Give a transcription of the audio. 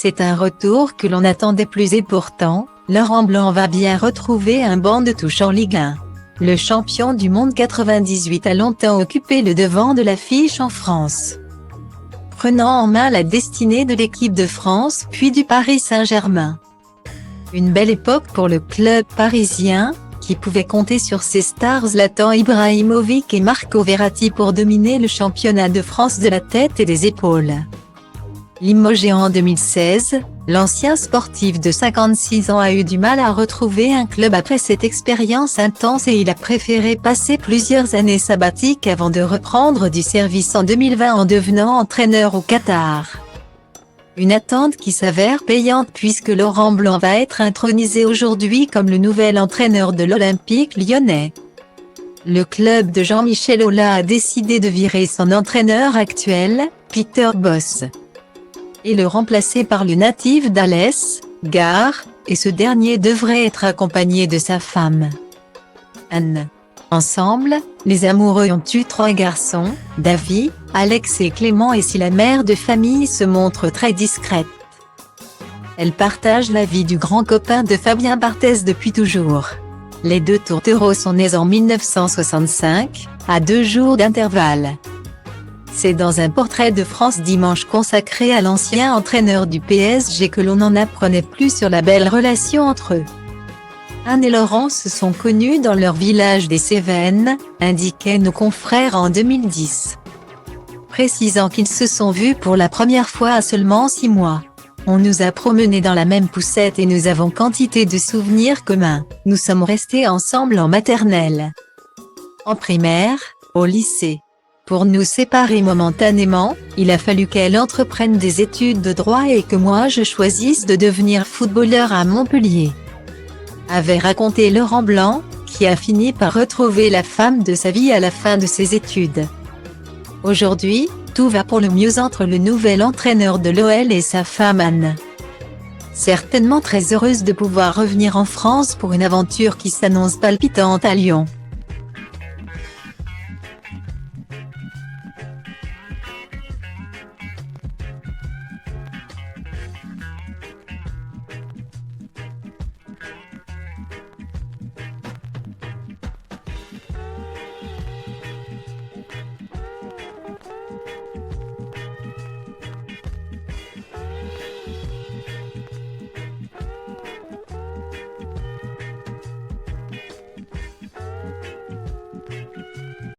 C'est un retour que l'on attendait plus et pourtant, Laurent Blanc va bien retrouver un banc de touche en Ligue 1. Le champion du monde 98 a longtemps occupé le devant de l'affiche en France, prenant en main la destinée de l'équipe de France puis du Paris Saint-Germain. Une belle époque pour le club parisien, qui pouvait compter sur ses stars Zlatan Ibrahimovic et Marco Verratti pour dominer le championnat de France de la tête et des épaules. Limogé en 2016, l'ancien sportif de 56 ans a eu du mal à retrouver un club après cette expérience intense et il a préféré passer plusieurs années sabbatiques avant de reprendre du service en 2020 en devenant entraîneur au Qatar. Une attente qui s'avère payante puisque Laurent Blanc va être intronisé aujourd'hui comme le nouvel entraîneur de l'Olympique lyonnais. Le club de Jean-Michel Aulas a décidé de virer son entraîneur actuel, Peter Bosz, et le remplacer par le natif d'Alès, Gare, et ce dernier devrait être accompagné de sa femme, Anne. Ensemble, les amoureux ont eu 3 garçons, David, Alex et Clément et si la mère de famille se montre très discrète, elle partage la vie du grand copain de Fabien Barthez depuis toujours. Les 2 tourtereaux sont nés en 1965, à 2 jours d'intervalle. C'est dans un portrait de France Dimanche consacré à l'ancien entraîneur du PSG que l'on en apprenait plus sur la belle relation entre eux. Anne et Laurent se sont connus dans leur village des Cévennes, indiquaient nos confrères en 2010. Précisant qu'ils se sont vus pour la première fois à seulement 6 mois. On nous a promenés dans la même poussette et nous avons quantité de souvenirs communs. Nous sommes restés ensemble en maternelle, en primaire, au lycée. Pour nous séparer momentanément, il a fallu qu'elle entreprenne des études de droit et que moi je choisisse de devenir footballeur à Montpellier, avait raconté Laurent Blanc, qui a fini par retrouver la femme de sa vie à la fin de ses études. Aujourd'hui, tout va pour le mieux entre le nouvel entraîneur de l'OL et sa femme Anne. Certainement très heureuse de pouvoir revenir en France pour une aventure qui s'annonce palpitante à Lyon.